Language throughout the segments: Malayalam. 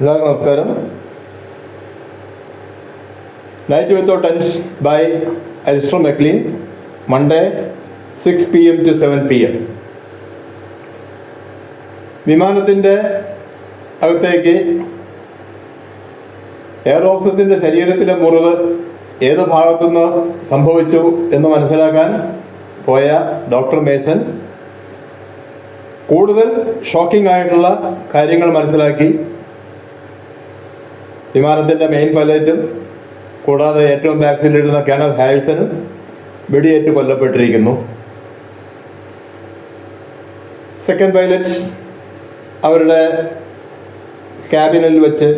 എല്ലാവർക്കും നമസ്കാരം. Night without tens by Alistair MacLean, Monday 6 PM to 7 PM. വിമാനത്തിൻ്റെ അകത്തേക്ക് എയർ ഹോസ്റ്റസിൻ്റെ ശരീരത്തിലെ മുറിവ് ഏത് ഭാഗത്തുനിന്ന് സംഭവിച്ചു എന്ന് മനസ്സിലാക്കാൻ പോയ ഡോക്ടർ മേസൺ കൂടുതൽ ഷോക്കിംഗ് ആയിട്ടുള്ള കാര്യങ്ങൾ മനസ്സിലാക്കി. വിമാനത്തിൻ്റെ മെയിൻ പൈലറ്റും കൂടാതെ ഏറ്റവും ബാക്ക് സീറ്റിലിരുന്ന കേണൽ ഹാരിസനും വെടിയേറ്റ് കൊല്ലപ്പെട്ടിരിക്കുന്നു. സെക്കൻഡ് പൈലറ്റ് അവരുടെ ക്യാബിനിൽ വെച്ച്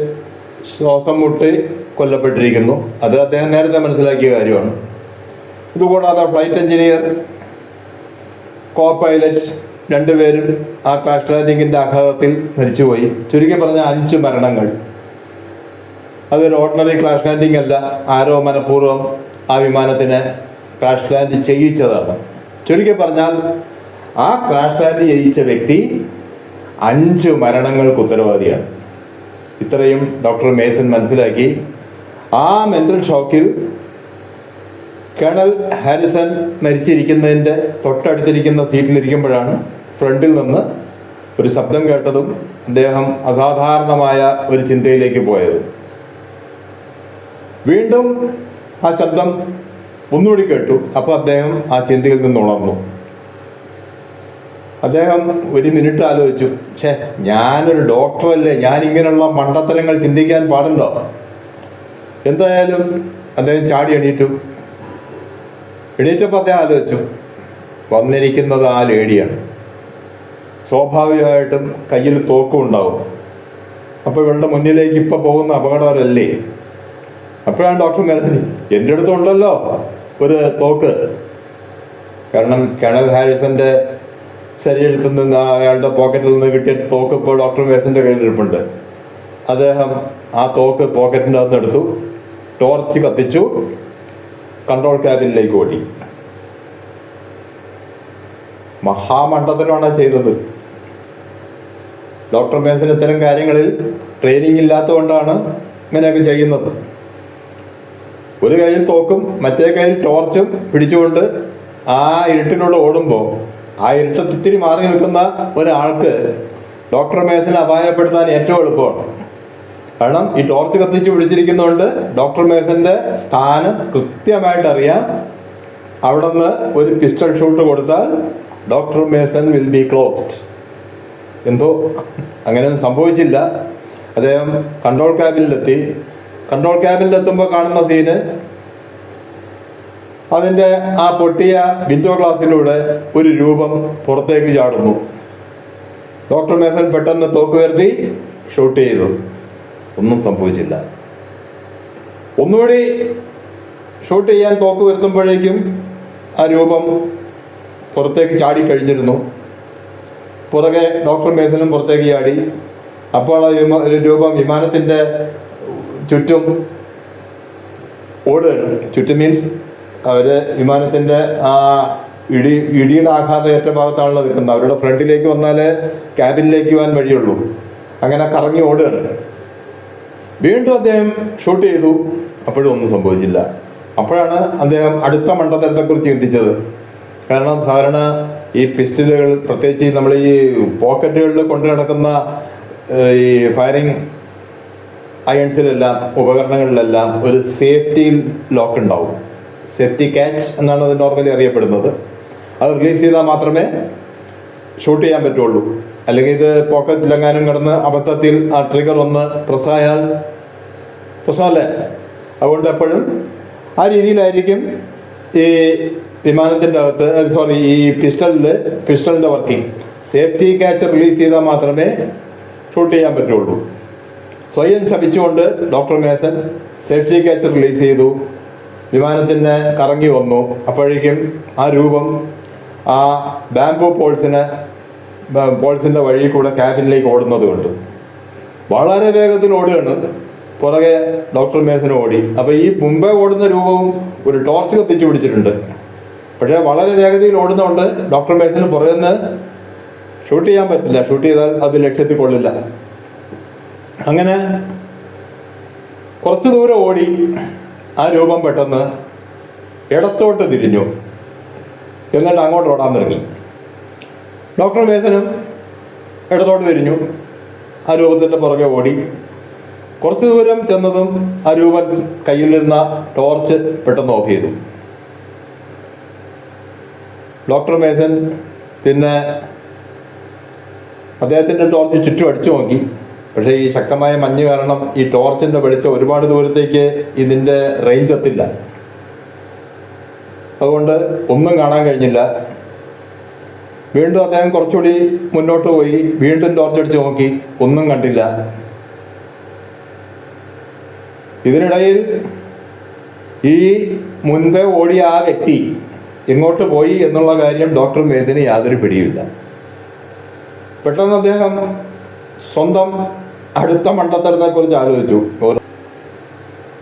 ശ്വാസം മുട്ടി കൊല്ലപ്പെട്ടിരിക്കുന്നു. അത് അദ്ദേഹം നേരത്തെ മനസ്സിലാക്കിയ കാര്യമാണ്. ഇതുകൂടാതെ ഫ്ലൈറ്റ് എഞ്ചിനീയർ, കോ പൈലറ്റ് രണ്ടുപേരും ആ ക്രാഷ് ലാൻഡിങ്ങിൻ്റെ ആഘാതത്തിൽ മരിച്ചുപോയി. ചുരുക്കി പറഞ്ഞ 5 മരണങ്ങൾ. അതൊരു ഓർഡിനറി ക്രാഷ് ലാൻഡിംഗ് അല്ല, ആരോ മനഃപൂർവ്വം ആ വിമാനത്തിന് ക്രാഷ് ലാൻഡ് ചെയ്യിച്ചതാണ്. ചുരുക്കി പറഞ്ഞാൽ ആ ക്രാഷ് ലാൻഡ് ചെയ്യിച്ച വ്യക്തി 5 മരണങ്ങൾക്ക് ഉത്തരവാദിയാണ്. ഇത്രയും ഡോക്ടർ മേസൺ മനസ്സിലാക്കി. ആ മെൻ്റൽ ഷോക്കിൽ കേണൽ ഹാരിസൺ മരിച്ചിരിക്കുന്നതിൻ്റെ തൊട്ടടുത്തിരിക്കുന്ന സീറ്റിലിരിക്കുമ്പോഴാണ് ഫ്രണ്ടിൽ നിന്ന് ഒരു ശബ്ദം കേട്ടതും അദ്ദേഹം അസാധാരണമായ ഒരു ചിന്തയിലേക്ക് പോയത്. വീണ്ടും ആ ശബ്ദം ഒന്നുകൂടി കേട്ടു. അപ്പോൾ അദ്ദേഹം ആ ചിന്തയിൽ നിന്ന് ഉണർന്നു. അദ്ദേഹം ഒരു മിനിറ്റ് ആലോചിച്ചു, ഞാനൊരു ഡോക്ടറല്ലേ, ഞാനിങ്ങനെയുള്ള മണ്ടത്തരങ്ങൾ ചിന്തിക്കാൻ പാടുണ്ടോ? എന്തായാലും അദ്ദേഹം ചാടി എണീറ്റപ്പോൾ അദ്ദേഹം ആലോചിച്ചു, വന്നിരിക്കുന്നത് ആ ലേഡിയാണ്. സ്വാഭാവികമായിട്ടും കയ്യിൽ തോക്കും ഉണ്ടാവും. അപ്പോൾ ഇവരുടെ മുന്നിലേക്ക് ഇപ്പം പോകുന്ന അപകടമല്ലേ? അപ്പോഴാണ് ഡോക്ടർ പറഞ്ഞത്, എൻ്റെ അടുത്തുണ്ടല്ലോ ഒരു തോക്ക്. കാരണം കേണൽ ഹാരിസന്റെ ശരീരത്തിൽ നിന്ന് അയാളുടെ പോക്കറ്റിൽ നിന്ന് കിട്ടിയ തോക്ക് ഇപ്പോൾ ഡോക്ടർ മേസന്റെ കയ്യിലിരിപ്പുണ്ട്. അദ്ദേഹം ആ തോക്ക് പോക്കറ്റിൻ്റെ അകത്ത് എടുത്തു, ടോർച്ച് കത്തിച്ചു, കൺട്രോൾ ക്യാബിനിലേക്ക് ഓടി. മഹാമണ്ഡലമാണ് ചെയ്തത്. ഡോക്ടർ മേസൻ ഇത്തരം കാര്യങ്ങളിൽ ട്രെയിനിങ് ഇല്ലാത്തതുകൊണ്ടാണ് ഇങ്ങനെയൊക്കെ ചെയ്യുന്നത്. ഒരു കയ്യിൽ തോക്കും മറ്റേ കയ്യിൽ ടോർച്ചും പിടിച്ചുകൊണ്ട് ആ ഇരുട്ടിലൂടെ ഓടുമ്പോൾ ആ ഇരുട്ടത്ത് ഇത്തിരി മാറി നിൽക്കുന്ന ഒരാൾക്ക് ഡോക്ടർ മേസനെ അപായപ്പെടുത്താൻ ഏറ്റവും എളുപ്പമാണ്. കാരണം ഈ ടോർച്ച് കത്തിച്ച് പിടിച്ചിരിക്കുന്നതുകൊണ്ട് ഡോക്ടർ മേസന്റെ സ്ഥാനം കൃത്യമായിട്ട് അറിയാം. അവിടെ നിന്ന് ഒരു പിസ്റ്റൾ ഷൂട്ട് കൊടുത്താൽ doctor Mason will be closed. എന്തോ അങ്ങനെയൊന്നും സംഭവിച്ചില്ല. അദ്ദേഹം കൺട്രോൾ ക്യാബിനിലെത്തി. കൺട്രോൾ ക്യാബിനിലെത്തുമ്പോൾ കാണുന്ന സീന്, അതിൻ്റെ ആ പൊട്ടിയ വിൻഡോ ഗ്ലാസിലൂടെ ഒരു രൂപം പുറത്തേക്ക് ചാടുന്നു. ഡോക്ടർ മേസൺ പെട്ടെന്ന് തോക്ക് ഉയർത്തി ഷൂട്ട് ചെയ്തു. ഒന്നും സംഭവിച്ചില്ല. ഒന്നുകൂടി ഷൂട്ട് ചെയ്യാൻ തോക്ക് ഉയർത്തുമ്പോഴേക്കും ആ രൂപം പുറത്തേക്ക് ചാടി കഴിഞ്ഞിരുന്നു. പുറകെ ഡോക്ടർ മേസനും പുറത്തേക്ക് ചാടി. അപ്പോൾ ആ രൂപം വിമാനത്തിൻ്റെ ചുറ്റും ഓടുകയാണ്. ചുറ്റും മീൻസ് അവർ വിമാനത്തിൻ്റെ ആ ഇടിയുടെ ആഘാതം ഏറ്റ ഭാഗത്താണല്ലോ നിൽക്കുന്നത്. അവരുടെ ഫ്രണ്ടിലേക്ക് വന്നാലേ ക്യാബിനിലേക്ക് പോകാൻ വഴിയുള്ളൂ. അങ്ങനെ കറങ്ങി ഓടുകയാണ്. വീണ്ടും അദ്ദേഹം ഷൂട്ട് ചെയ്തു. അപ്പോഴും ഒന്നും സംഭവിച്ചില്ല. അപ്പോഴാണ് അദ്ദേഹം അടുത്ത മണ്ടത്തരത്തെക്കുറിച്ച് ചിന്തിച്ചത്. കാരണം സാധാരണ ഈ പിസ്റ്റലുകൾ, പ്രത്യേകിച്ച് നമ്മൾ ഈ പോക്കറ്റുകളിൽ കൊണ്ടു നടക്കുന്ന ഈ ഫയറിംഗ് അയൺസിലെല്ലാം, ഉപകരണങ്ങളിലെല്ലാം ഒരു സേഫ്റ്റി ലോക്ക് ഉണ്ടാവും. സേഫ്റ്റി ക്യാച്ച് എന്നാണ് അത് നോർമലി അറിയപ്പെടുന്നത്. അത് റിലീസ് ചെയ്താൽ മാത്രമേ ഷൂട്ട് ചെയ്യാൻ പറ്റുള്ളൂ. അല്ലെങ്കിൽ ഇത് പോക്കറ്റിലെങ്ങാനും കിടന്ന് അബദ്ധത്തിൽ ആ ട്രിഗർ ഒന്ന് പ്രസ്സായാൽ പ്രശ്നമല്ലേ? അതുകൊണ്ട് എപ്പോഴും ആ രീതിയിലായിരിക്കും ഈ വിമാനത്തിൻ്റെ അകത്ത്, ഈ പിസ്റ്റളിൻ്റെ വർക്കിംഗ്. സേഫ്റ്റി ക്യാച്ച് റിലീസ് ചെയ്താൽ മാത്രമേ ഷൂട്ട് ചെയ്യാൻ പറ്റുള്ളൂ. സ്വയം ശപിച്ചുകൊണ്ട് doctor Mason safety catch release ചെയ്തു. വിമാനത്തിന് കറങ്ങി വന്നു. അപ്പോഴേക്കും ആ രൂപം ആ ബാംബു പോൾസിൻ്റെ വഴി കൂടെ ക്യാബിനിലേക്ക് ഓടുന്നത് കൊണ്ട് വളരെ വേഗത്തിൽ ഓടുകയാണ്. പുറകെ ഡോക്ടർ മേസൻ ഓടി. അപ്പോൾ ഈ മുമ്പേ ഓടുന്ന രൂപവും ഒരു ടോർച്ച് കത്തിച്ചു പിടിച്ചിട്ടുണ്ട്. പക്ഷേ വളരെ വേഗതയിൽ ഓടുന്നതുകൊണ്ട് ഡോക്ടർ മേസന് പുറകെ നിന്ന് ഷൂട്ട് ചെയ്യാൻ പറ്റില്ല. ഷൂട്ട് ചെയ്താൽ അത് ലക്ഷ്യത്തിൽ കൊള്ളില്ല. അങ്ങനെ കുറച്ച് ദൂരം ഓടി ആ രൂപം പെട്ടെന്ന് ഇടത്തോട്ട് തിരിഞ്ഞു, എന്നിട്ട് അങ്ങോട്ട് ഓടാൻ തുടങ്ങി. ഡോക്ടർ മേസനും ഇടത്തോട്ട് തിരിഞ്ഞു, ആ രൂപത്തിൻ്റെ പുറകെ ഓടി. കുറച്ച് ദൂരം ചെന്നതും ആ രൂപൻ കയ്യിലിരുന്ന ടോർച്ച് പെട്ടെന്ന് ഓഫ് ചെയ്തു. ഡോക്ടർ മേസൻ പിന്നെ അദ്ദേഹത്തിൻ്റെ ടോർച്ച് ചുറ്റും അടിച്ചു നോക്കി. പക്ഷേ ഈ ശക്തമായ മഞ്ഞ് കാരണം ഈ ടോർച്ചിൻ്റെ വെളിച്ചം ഒരുപാട് ദൂരത്തേക്ക് ഇതിൻ്റെ റേഞ്ച് എത്തില്ല. അതുകൊണ്ട് ഒന്നും കാണാൻ കഴിഞ്ഞില്ല. വീണ്ടും അദ്ദേഹം കുറച്ചുകൂടി മുന്നോട്ട് പോയി, വീണ്ടും ടോർച്ച് അടിച്ച് നോക്കി, ഒന്നും കണ്ടില്ല. ഇതിനിടയിൽ ഈ മുൻപേ ഓടിയ ആ വ്യക്തി എങ്ങോട്ട് പോയി എന്നുള്ള കാര്യം ഡോക്ടർ മേസന് യാതൊരു പിടിയുമില്ല. പെട്ടെന്ന് അദ്ദേഹം സ്വന്തം അടുത്ത മണ്ടത്തരത്തെ കുറിച്ച് ആലോചിച്ചു.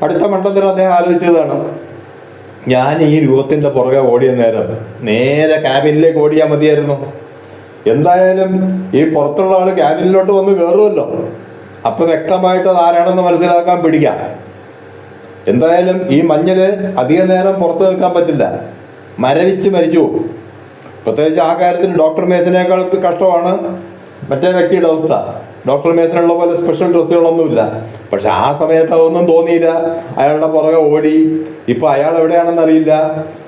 അടുത്ത മണ്ടത്തരം അദ്ദേഹം ആലോചിച്ചതാണ്, ഞാൻ ഈ രൂപത്തിൻ്റെ പുറകെ ഓടിയ നേരം നേരെ ക്യാബിനിലേക്ക് ഓടിയാൽ മതിയായിരുന്നു. എന്തായാലും ഈ പുറത്തുള്ള ആൾ ക്യാബിനിലോട്ട് വന്ന് കയറുമല്ലോ, അപ്പം വ്യക്തമായിട്ട് അത് ആരാണെന്ന് മനസ്സിലാക്കാൻ പിടിക്കാം. എന്തായാലും ഈ മഞ്ഞില് അധിക നേരം പുറത്ത് നിൽക്കാൻ പറ്റില്ല, മരവിച്ച് മരിച്ചു പോകും. പ്രത്യേകിച്ച് ആ കാര്യത്തിൽ ഡോക്ടർ മേസനേക്കാൾ കഷ്ടമാണ് മറ്റേ വ്യക്തിയുടെ അവസ്ഥ. ഡോക്ടർ മേസനുള്ള പോലെ സ്പെഷ്യൽ ഡ്രസ്സുകളൊന്നുമില്ല. പക്ഷെ ആ സമയത്ത് അതൊന്നും തോന്നിയില്ല. അയാളുടെ പുറകെ ഓടി. ഇപ്പൊ അയാൾ എവിടെയാണെന്ന് അറിയില്ല.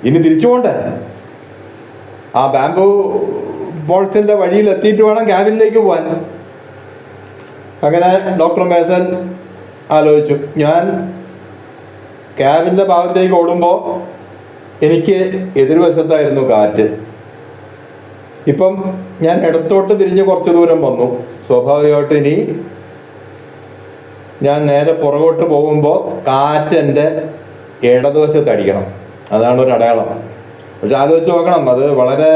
ഇനി തിരിച്ചു പോണ്ടേ? ആ ബാംബു ബോൾസിന്റെ വഴിയിൽ എത്തിയിട്ട് വേണം ക്യാബിനിലേക്ക് പോകാൻ. അങ്ങനെ ഡോക്ടർ മേസൻ ആലോചിച്ചു, ഞാൻ ക്യാബിൻ്റെ ഭാഗത്തേക്ക് ഓടുമ്പോൾ എനിക്ക് എതിർവശത്തായിരുന്നു കാറ്റ്. ഇപ്പം ഞാൻ ഇടത്തോട്ട് തിരിഞ്ഞ് കുറച്ച് ദൂരം വന്നു. സ്വാഭാവികമായിട്ട് ഇനി ഞാൻ നേരെ പുറകോട്ട് പോകുമ്പോൾ കാറ്റ് എൻ്റെ ഇടതുവശത്ത് അടിക്കണം. അതാണ് ഒരു അടയാളം. പക്ഷെ ആലോചിച്ച് നോക്കണം, അത് വളരെ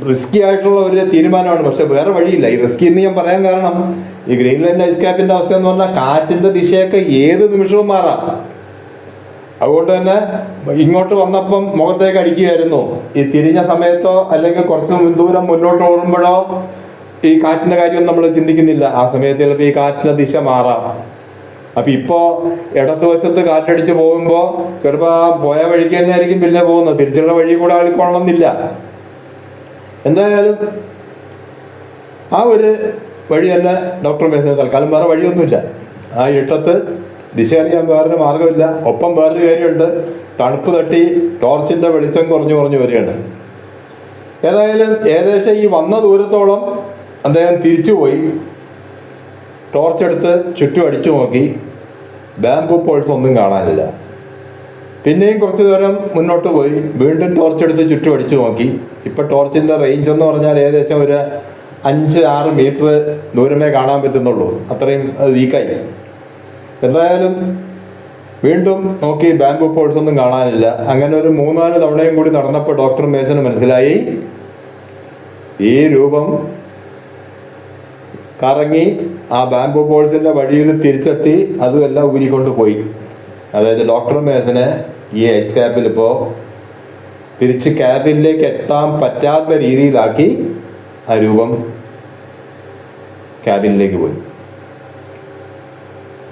റിസ്കി ആയിട്ടുള്ള ഒരു തീരുമാനമാണ്. പക്ഷെ വേറെ വഴിയില്ല. ഈ റിസ്കി എന്ന് ഞാൻ പറയാൻ കാരണം, ഈ ഗ്രീൻലാൻഡ് ഐസ് ക്യാപ്പിൻ്റെ അവസ്ഥ എന്ന് പറഞ്ഞാൽ കാറ്റിൻ്റെ ദിശയൊക്കെ ഏത് നിമിഷവും മാറാം. അതുകൊണ്ട് തന്നെ ഇങ്ങോട്ട് വന്നപ്പം മുഖത്തേക്ക് അടിക്കുകയായിരുന്നു. ഈ തിരിഞ്ഞ സമയത്തോ അല്ലെങ്കിൽ കുറച്ച് ദൂരം മുന്നോട്ട് ഓടുമ്പോഴോ ഈ കാറ്റിൻ്റെ കാര്യം നമ്മൾ ചിന്തിക്കുന്നില്ല. ആ സമയത്ത് ചിലപ്പോൾ ഈ കാറ്റിൻ്റെ ദിശ മാറാം. അപ്പം ഇപ്പോൾ ഇടതുവശത്ത് കാറ്റടിച്ച് പോകുമ്പോൾ ചിലപ്പോൾ പോയ വഴിക്ക് തന്നെ ആയിരിക്കും പിന്നെ പോകുന്നത്. തിരിച്ചുള്ള വഴി കൂടെ ആളിക്കൊള്ളണമെന്നില്ല. എന്തായാലും ആ ഒരു വഴി തന്നെ ഡോക്ടർ മേസന് തൽക്കാലം വേറെ വഴിയൊന്നുമില്ല. ആ ഇട്ടത്ത് ദിശ അറിയാൻ വേറൊരു മാർഗമില്ല. ഒപ്പം വേറൊരു കാര്യമുണ്ട്, തണുപ്പ് തട്ടി ടോർച്ചിൻ്റെ വെളിച്ചം കുറഞ്ഞു വരികയാണ്. ഏതായാലും ഏകദേശം ഈ വന്ന ദൂരത്തോളം അദ്ദേഹം തിരിച്ചുപോയി. ടോർച്ചെടുത്ത് ചുറ്റും അടിച്ചു നോക്കി. ബാംബു പോൾസ് ഒന്നും കാണാനില്ല. പിന്നെയും കുറച്ച് ദൂരം മുന്നോട്ട് പോയി, വീണ്ടും ടോർച്ചെടുത്ത് ചുറ്റും അടിച്ചു നോക്കി. ഇപ്പം ടോർച്ചിൻ്റെ റേഞ്ച് എന്ന് പറഞ്ഞാൽ ഏകദേശം ഒരു 5-6 മീറ്റർ ദൂരമേ കാണാൻ പറ്റുന്നുള്ളൂ. അത്രയും വീക്കായി. എന്തായാലും വീണ്ടും നോക്കി, ബാംബു പോൾസ് ഒന്നും കാണാനില്ല. അങ്ങനെ ഒരു 3-4 തവണയും കൂടി നടന്നപ്പോൾ ഡോക്ടർ മേസന് മനസ്സിലായി, ഈ രൂപം കറങ്ങി ആ ബാംബു പോൾസിന്റെ വഴിയിൽ തിരിച്ചെത്തി അതുമെല്ലാം ഊരിക്കൊണ്ട് പോയി. അതായത് ഡോക്ടർ മേസന് ഈ ഐസ് ക്യാപ്പിൽ ഇപ്പോൾ തിരിച്ച് ക്യാബിനിലേക്ക് എത്താൻ പറ്റാത്ത രീതിയിലാക്കി ആ രൂപം ക്യാബിനിലേക്ക് പോയി.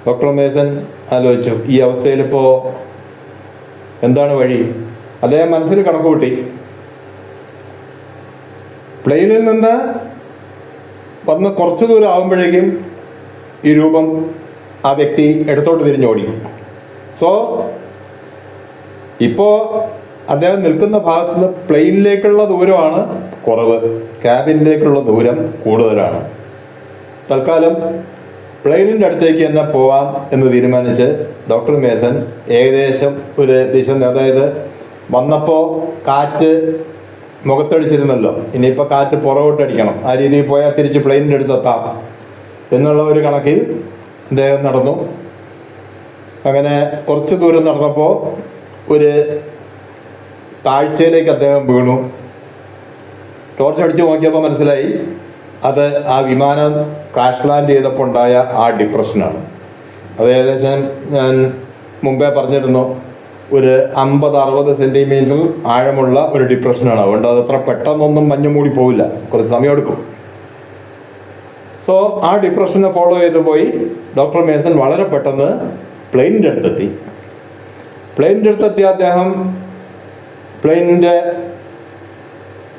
ഡോക്ടർ മേസൻ ആലോചിച്ചു, ഈ അവസ്ഥയിലിപ്പോൾ എന്താണ് വഴി? അദ്ദേഹം മനസ്സിൽ കണക്ക് കൂട്ടി. പ്ലെയിനിൽ നിന്ന് വന്ന് കുറച്ച് ദൂരം ആകുമ്പോഴേക്കും ഈ രൂപം ആ വ്യക്തി ഇടത്തോട്ട് തിരിഞ്ഞോടി. സോ ഇപ്പോൾ അദ്ദേഹം നിൽക്കുന്ന ഭാഗത്ത് നിന്ന് പ്ലെയിനിലേക്കുള്ള ദൂരമാണ് കുറവ്, ക്യാബിനിലേക്കുള്ള ദൂരം കൂടുതലാണ്. തൽക്കാലം പ്ലെയിനിൻ്റെ അടുത്തേക്ക് തന്നെ പോവാം എന്ന് തീരുമാനിച്ച് ഡോക്ടർ മേസൻ ഏകദേശം ഒരു ദിശ, അതായത് വന്നപ്പോൾ കാറ്റ് മുഖത്തടിച്ചിരുന്നല്ലോ, ഇനിയിപ്പോൾ കാറ്റ് പുറകോട്ടടിക്കണം, ആ രീതിയിൽ പോയാൽ തിരിച്ച് പ്ലെയിനിൻ്റെ അടുത്തെത്താം എന്നുള്ള ഒരു കണക്കിൽ അദ്ദേഹം നടന്നു. അങ്ങനെ കുറച്ച് ദൂരം നടന്നപ്പോൾ ഒരു താഴ്ചയിലേക്ക് അദ്ദേഹം വീണു. ടോർച്ച് അടിച്ച് നോക്കിയപ്പോൾ മനസ്സിലായി അത് ആ വിമാനം ക്രാഷ് ലാൻഡ് ചെയ്തപ്പോൾ ഉണ്ടായ ആ ഡിപ്രഷനാണ്. അത് ഏകദേശം ഞാൻ മുമ്പേ പറഞ്ഞിരുന്നു, ഒരു 50-60 സെൻറ്റിമീറ്റർ ആഴമുള്ള ഒരു ഡിപ്രഷനാണ്. അതുകൊണ്ട് അത് അത്ര പെട്ടെന്നൊന്നും മഞ്ഞ് മൂടി പോവില്ല, കുറച്ച് സമയമെടുക്കും. സോ ആ ഡിപ്രഷനെ ഫോളോ ചെയ്ത് പോയി ഡോക്ടർ മേസൺ വളരെ പെട്ടെന്ന് പ്ലെയിനിൻ്റെ അടുത്തെത്തി. പ്ലെയിനിൻ്റെ അടുത്തെത്തി അദ്ദേഹം പ്ലെയിനിൻ്റെ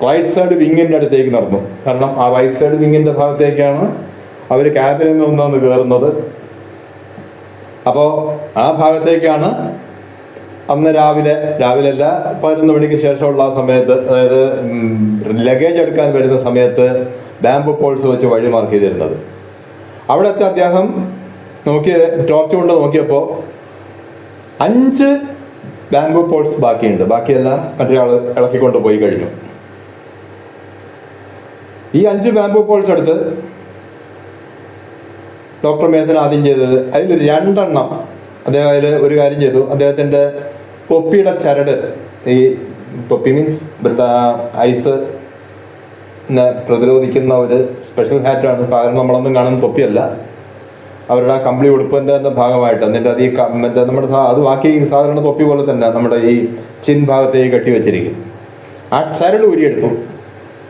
റൈറ്റ് സൈഡ് വിങ്ങിൻ്റെ അടുത്തേക്ക് നടന്നു. കാരണം ആ റൈറ്റ് സൈഡ് വിങ്ങിൻ്റെ ഭാഗത്തേക്കാണ് അവർ ക്യാബിനിൽ നിന്നൊന്ന് കയറുന്നത്. അപ്പോൾ ആ ഭാഗത്തേക്കാണ് അന്ന് രാവിലെ അല്ല 11 മണിക്ക് ശേഷമുള്ള ആ സമയത്ത്, അതായത് ലഗേജ് എടുക്കാൻ വരുന്ന സമയത്ത് ബാംബു പോൾസ് വെച്ച് വഴി മാർക്ക് ചെയ്തിരുന്നത്. അവിടുത്തെ അദ്ദേഹം ടോർച്ച് കൊണ്ട് നോക്കിയപ്പോൾ 5 ബാംബു പോൾസ് ബാക്കിയുണ്ട്. ബാക്കിയെല്ലാം മറ്റൊരാൾ ഇളക്കിക്കൊണ്ട് പോയി കഴിഞ്ഞു. ഈ 5 ബാംബു പോൾസ് എടുത്ത് ഡോക്ടർ മേസൺ ആദ്യം ചെയ്തത് അതിൽ 2 എണ്ണം അദ്ദേഹം ഒരു കാര്യം ചെയ്തു. അദ്ദേഹത്തിൻ്റെ തൊപ്പിയുടെ ചരട്, ഈ തൊപ്പി മീൻസ് ഇവരുടെ ഐസ് പ്രതിരോധിക്കുന്ന ഒരു സ്പെഷ്യൽ ഹാറ്റാണ്. സാധാരണ നമ്മളൊന്നും കാണുന്ന തൊപ്പിയല്ല, അവരുടെ കമ്പിളി ഉടുപ്പിൻ്റെ തന്നെ ഭാഗമായിട്ട്. എന്നിട്ട് അത് മറ്റേ നമ്മുടെ അത് ബാക്കി സാധാരണ തൊപ്പി പോലെ തന്നെ നമ്മുടെ ഈ ചിൻ ഭാഗത്തേക്ക് കെട്ടി വെച്ചിരിക്കും. ആ ചരട് ഊരിയെടുത്തു.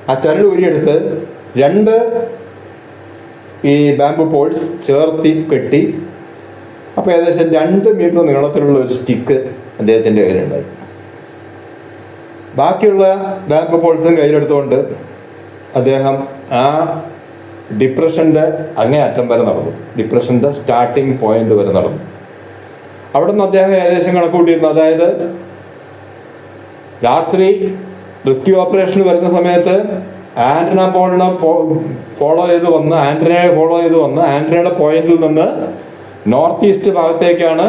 ആ ചരട് ഊരിയെടുത്ത് 2 ഈ ബാംബു പോൾസ് ചേർത്തി കെട്ടി. അപ്പോൾ ഏകദേശം 2 മീറ്റർ നീളത്തിലുള്ള ഒരു സ്റ്റിക്ക് അദ്ദേഹത്തിൻ്റെ കയ്യിലുണ്ടായി. ബാക്കിയുള്ള ബാംബു പോൾസും കയ്യിലെടുത്തുകൊണ്ട് അദ്ദേഹം ആ ഡിപ്രഷൻ്റെ അങ്ങേയറ്റം വരെ നടന്നു. ഡിപ്രഷൻ്റെ സ്റ്റാർട്ടിങ് പോയിന്റ് വരെ നടന്നു. അവിടെ നിന്ന് അദ്ദേഹം ഏകദേശം കണക്കൂട്ടിയിരുന്നു. അതായത് രാത്രി റെസ്ക്യൂ ഓപ്പറേഷൻ വരുന്ന സമയത്ത് ആന്റണ പോളിനെ ഫോളോ ചെയ്ത് വന്ന് ആന്റണയുടെ പോയിന്റിൽ നിന്ന് നോർത്ത് ഈസ്റ്റ് ഭാഗത്തേക്കാണ്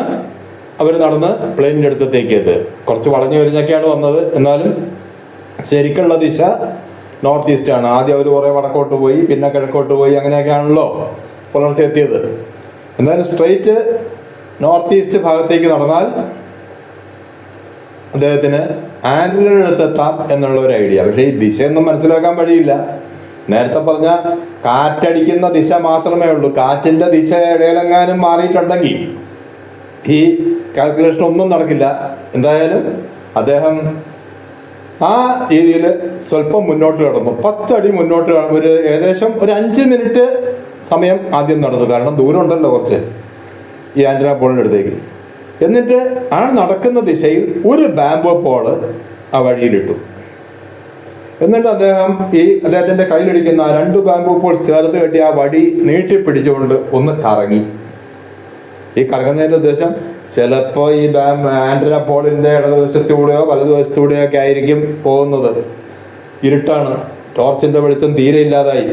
അവർ നടന്ന് പ്ലെയിനിൻ്റെ അടുത്തേക്ക് എത്തിയത്. കുറച്ച് വളഞ്ഞു വരിഞ്ഞൊക്കെയാണ് വന്നത്, എന്നാലും ശരിക്കുള്ള ദിശ നോർത്ത് ഈസ്റ്റ് ആണ്. ആദ്യം അവർ കുറേ വടക്കോട്ട് പോയി, പിന്നെ കിഴക്കോട്ട് പോയി, അങ്ങനെയൊക്കെയാണല്ലോ പുലർച്ചെ എത്തിയത്. എന്നാലും സ്ട്രെയിറ്റ് നോർത്ത് ഈസ്റ്റ് ഭാഗത്തേക്ക് നടന്നാൽ അദ്ദേഹത്തിന് ആന്റണിയുടെ അടുത്തെത്താം എന്നുള്ള ഒരു ഐഡിയ. പക്ഷേ ഈ ദിശയൊന്നും മനസ്സിലാക്കാൻ വഴിയില്ല. നേരത്തെ പറഞ്ഞ കാറ്റടിക്കുന്ന ദിശ മാത്രമേ ഉള്ളൂ. കാറ്റിൻ്റെ ദിശ ഇടയിലെങ്ങാനും മാറിയിട്ടുണ്ടെങ്കിൽ ഈ കാൽക്കുലേഷൻ ഒന്നും നടക്കില്ല. എന്തായാലും അദ്ദേഹം ആ രീതിയിൽ സ്വല്പം മുന്നോട്ട് കടന്നു. 10 അടി മുന്നോട്ട്, ഏകദേശം ഒരു 5 മിനിറ്റ് സമയം ആദ്യം നടന്നു. കാരണം ദൂരം ഉണ്ടല്ലോ കുറച്ച് ഈ ആന്റണ പോളിൻ്റെ അടുത്തേക്ക്. എന്നിട്ട് ആ നടക്കുന്ന ദിശയിൽ ഒരു ബാംബു പോള് ആ വഴിയിലിട്ടു. എന്നിട്ട് അദ്ദേഹത്തിൻ്റെ കയ്യിലിരിക്കുന്ന 2 ബാംബു പോൾസ് ചേർത്ത് കെട്ടി ആ വടി നീട്ടിപ്പിടിച്ചുകൊണ്ട് ഒന്ന് കറങ്ങി. ഈ കറങ്ങുന്നതിൻ്റെ ഉദ്ദേശം ചിലപ്പോൾ ഈ ആന്റണ പോളിൻ്റെ ഇടതുവശത്തൂടെയോ വലതുവശത്തൂടെയോ ഒക്കെ ആയിരിക്കും പോകുന്നത്. ഇരുട്ടാണ്, ടോർച്ചിൻ്റെ വെളിച്ചം തീരെ ഇല്ലാതായി.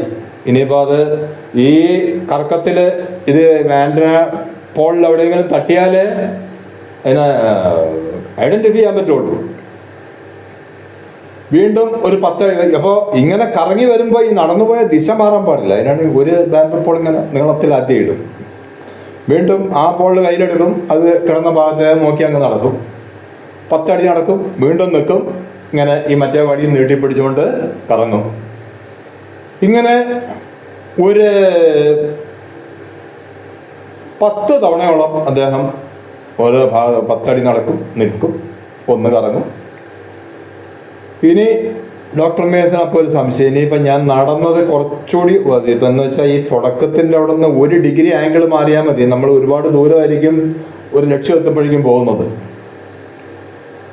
ഇനിയിപ്പോൾ അത് ഈ കറക്കത്തിൽ ഇത് ആന്റണ പോളിൽ എവിടെയെങ്കിലും തട്ടിയാലേ അതിനെ ഐഡന്റിഫൈ ചെയ്യാൻ പറ്റുള്ളൂ. വീണ്ടും ഒരു 10, അപ്പോൾ ഇങ്ങനെ കറങ്ങി വരുമ്പോൾ ഈ നടന്നുപോയ ദിശ മാറാൻ പാടില്ല. അതിനാണ് ഒരു ബാംബു പോൾ ഇങ്ങനെ നീളത്തിൽ ആദ്യം ഇടും. വീണ്ടും ആ പോൾ കയ്യിലെടുക്കും, അത് കിടന്ന ഭാഗത്തെ നോക്കി അങ്ങ് നടക്കും. 10 അടി നടക്കും, വീണ്ടും നിൽക്കും, ഇങ്ങനെ ഈ മറ്റേ വടി നീട്ടിപ്പിടിച്ചുകൊണ്ട് കറങ്ങും. ഇങ്ങനെ ഒരു 10 തവണയോളം അദ്ദേഹം ഓരോ 10 അടി നടക്കും, നിൽക്കും, ഒന്ന് കറങ്ങും. ഇനി ഡോക്ടർ മേസൺ അപ്പോൾ ഒരു സംശയം, ഇനിയിപ്പം ഞാൻ നടന്നത് കുറച്ചുകൂടി എന്ന് വെച്ചാൽ ഈ തുടക്കത്തിൻ്റെ അവിടെ നിന്ന് 1 ഡിഗ്രി ആംഗിൾ മാറിയാൽ മതി. നമ്മൾ ഒരുപാട് ദൂരമായിരിക്കും ഒരു ലക്ഷ്യം എത്തുമ്പോഴേക്കും പോകുന്നത്.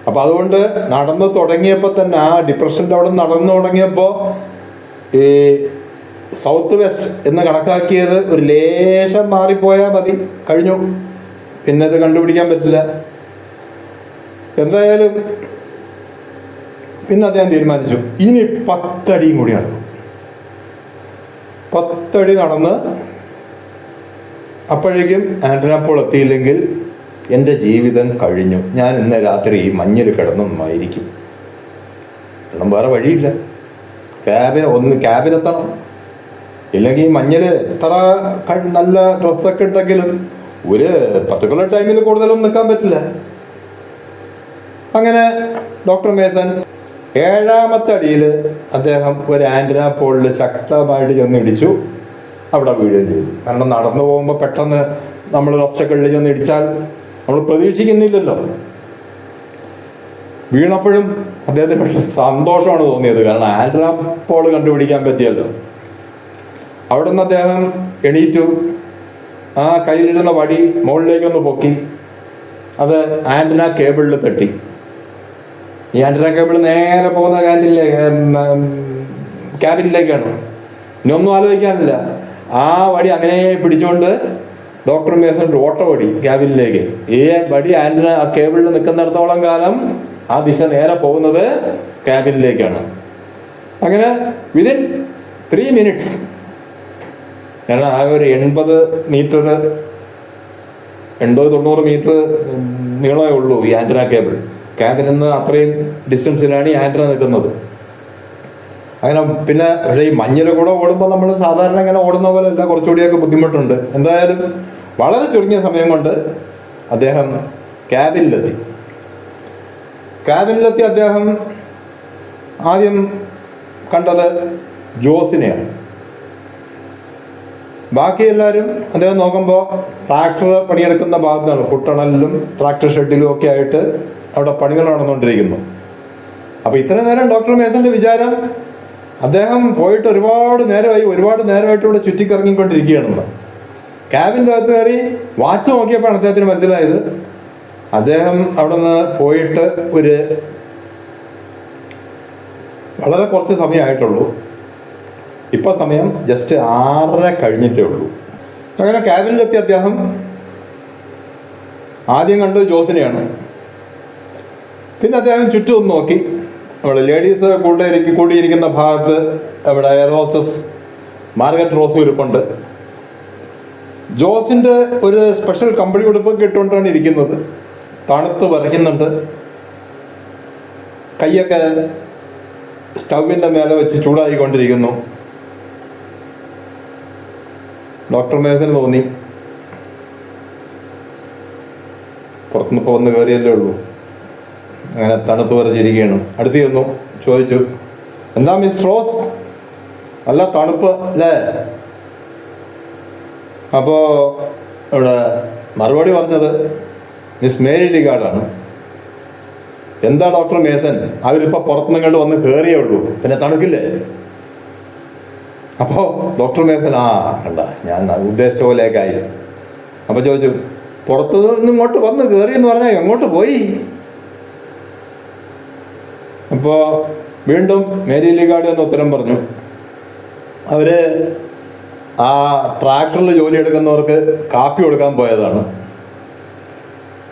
അപ്പം അതുകൊണ്ട് നടന്ന് തുടങ്ങിയപ്പോൾ തന്നെ ആ ഡിപ്രഷൻ്റെ അവിടെ നടന്നു തുടങ്ങിയപ്പോൾ ഈ സൗത്ത് വെസ്റ്റ് എന്ന് കണക്കാക്കിയത് ഒരു ലേശം മാറിപ്പോയാൽ മതി, കഴിഞ്ഞു, പിന്നെ ഇത് കണ്ടുപിടിക്കാൻ പറ്റില്ല. എന്തായാലും പിന്നെ അദ്ദേഹം തീരുമാനിച്ചു ഇനി 10 അടിയും കൂടി നടന്നു. 10 അടി നടന്ന് അപ്പോഴേക്കും ആന്റണ പോൾ എത്തിയില്ലെങ്കിൽ എൻ്റെ ജീവിതം കഴിഞ്ഞു, ഞാൻ ഇന്ന് രാത്രി ഈ മഞ്ഞിൽ കിടന്നുമായിരിക്കും. കാരണം വേറെ വഴിയില്ല. ക്യാബിനെത്തണം, ഇല്ലെങ്കിൽ ഈ മഞ്ഞിൽ എത്ര നല്ല ഡ്രസ്സൊക്കെ ഇട്ടെങ്കിലും ഒരു പർട്ടിക്കുലർ ടൈമിൽ കൂടുതലൊന്നും നിൽക്കാൻ പറ്റില്ല. അങ്ങനെ ഡോക്ടർ മേസൺ 7ാമത്തെ അടിയിൽ അദ്ദേഹം ഒരു ആന്റണ പോളിൽ ശക്തമായിട്ട് ചെന്ന് ഇടിച്ചു. അവിടെ വീഴുകയും ചെയ്തു. കാരണം നടന്നു പോകുമ്പോൾ പെട്ടെന്ന് നമ്മൾ ഒറ്റക്കള്ളിൽ ചെന്ന് ഇടിച്ചാൽ നമ്മൾ പ്രതീക്ഷിക്കുന്നില്ലല്ലോ. വീണപ്പോഴും അദ്ദേഹത്തിന് പക്ഷെ സന്തോഷമാണ് തോന്നിയത്, കാരണം ആന്റണ പോൾ കണ്ടുപിടിക്കാൻ പറ്റിയല്ലോ. അവിടെ നിന്ന് അദ്ദേഹം എണീറ്റു. ആ കയ്യിലിരുന്ന വടി മുകളിലേക്കൊന്ന് പൊക്കി. അത് ആന്റിന കേബിളിൽ തട്ടി. ഈ ആന്റിന കേബിൾ നേരെ പോകുന്ന ക്യാബിനിലേക്കാണ്. ഇനി ഒന്നും ആലോചിക്കാനില്ല. ആ വടി അങ്ങനെ പിടിച്ചുകൊണ്ട് ഡോക്ടർ മേസൺ ഓട്ട വടി ക്യാബിനിലേക്ക്. ഈ വടി ആന്റിന ആ കേബിളിൽ നിൽക്കുന്നിടത്തോളം കാലം ആ ദിശ നേരെ പോകുന്നത് ക്യാബിനിലേക്കാണ്. അങ്ങനെ വിതിൻ 3 minutes, കാരണം ആ ഒരു 80 മീറ്റർ 80-90 മീറ്റർ നീളമേ ഉള്ളൂ ഈ ആന്റിന കേബിൾ. ക്യാബിനിൽ നിന്ന് അത്രയും ഡിസ്റ്റൻസിലാണ് ഈ ആന്റിന നിൽക്കുന്നത്. അങ്ങനെ പിന്നെ പക്ഷേ ഈ മഞ്ഞിൽ കൂടെ ഓടുമ്പോൾ നമ്മൾ സാധാരണ ഇങ്ങനെ ഓടുന്ന പോലെ അല്ല, കുറച്ചുകൂടിയൊക്കെ ബുദ്ധിമുട്ടുണ്ട്. എന്തായാലും വളരെ ചുരുങ്ങിയ സമയം കൊണ്ട് അദ്ദേഹം ക്യാബിനിലെത്തി. അദ്ദേഹം ആദ്യം കണ്ടത് ജോസിനെയാണ്. ബാക്കി എല്ലാവരും അദ്ദേഹം നോക്കുമ്പോൾ ട്രാക്ടർ പണിയെടുക്കുന്ന ഭാഗത്താണ്. ഫുഡ് ടണലിലും ട്രാക്ടർ ഷെഡിലും ഒക്കെ ആയിട്ട് അവിടെ പണികൾ നടന്നുകൊണ്ടിരിക്കുന്നു. അപ്പോൾ ഇത്രയും നേരം ഡോക്ടർ മേസന്റെ വിചാരം അദ്ദേഹം പോയിട്ട് ഒരുപാട് നേരമായിട്ട് ഇവിടെ ചുറ്റിക്കറങ്ങിക്കൊണ്ടിരിക്കുകയാണെന്ന്. ക്യാബിൻ്റെ അകത്ത് കയറി വാച്ച് നോക്കിയപ്പോഴാണ് അദ്ദേഹത്തിന് മനസ്സിലായത് അദ്ദേഹം അവിടെ നിന്ന് പോയിട്ട് വളരെ കുറച്ച് സമയമായിട്ടുള്ളൂ. ഇപ്പം സമയം ജസ്റ്റ് 6:30 കഴിഞ്ഞിട്ടേ ഉള്ളൂ. അങ്ങനെ ക്യാബിനിലെത്തി അദ്ദേഹം ആദ്യം കണ്ടത് ജോസിനെയാണ്. പിന്നെ അദ്ദേഹം ചുറ്റും ഒന്ന് നോക്കി. അവിടെ ലേഡീസ് കൂടിയിരിക്കുന്ന ഭാഗത്ത് അവിടെ എയർ ഹോസ്റ്റസ് മാർഗരറ്റ് റോസ് ഇരിപ്പുണ്ട്. ജോസിൻ്റെ ഒരു സ്പെഷ്യൽ കമ്പിളി ഉടുപ്പൊക്കെ ഇട്ടുകൊണ്ടാണ് ഇരിക്കുന്നത്. തണുത്ത് വിറയ്ക്കുന്നുണ്ട്. കൈയൊക്കെ സ്റ്റൗവിൻ്റെ മേലെ വെച്ച് ചൂടായിക്കൊണ്ടിരിക്കുന്നു. ഡോക്ടർ മേസന് തോന്നി പുറത്തുനിന്ന് ഇപ്പോൾ വന്ന് കയറിയല്ലേ ഉള്ളൂ. അങ്ങനെ തണുത്ത് വിറച്ചിരിക്കുകയാണ്. അടുത്ത് ചെന്നു ചോദിച്ചു, എന്താ മിസ് റോസ്, നല്ല തണുപ്പ് അല്ലേ? അപ്പോൾ ഇവിടെ മറുപടി പറഞ്ഞത് മിസ് മേരി ലിഗാർഡാണ്. എന്താ ഡോക്ടർ മേസൻ, അവരിപ്പോൾ പുറത്തുനിന്ന് വന്ന് കയറിയേ ഉള്ളൂ, പിന്നെ തണുക്കില്ലേ? അപ്പോൾ ഡോക്ടർ മേസൻ കണ്ട ഞാൻ ഉദ്ദേശിച്ച പോലെയൊക്കെയായി. അപ്പോൾ ചോദിച്ചു, പുറത്തു നിന്ന് ഇങ്ങോട്ട് വന്ന് കയറിയെന്ന് പറഞ്ഞാൽ എങ്ങോട്ട് പോയി? അപ്പോൾ വീണ്ടും മേരി ലിഗാർഡ് എന്ന് ഉത്തരം പറഞ്ഞു, അവർ ആ ട്രാക്ടറിൽ ജോലി എടുക്കുന്നവർക്ക് കാപ്പി കൊടുക്കാൻ പോയതാണ്.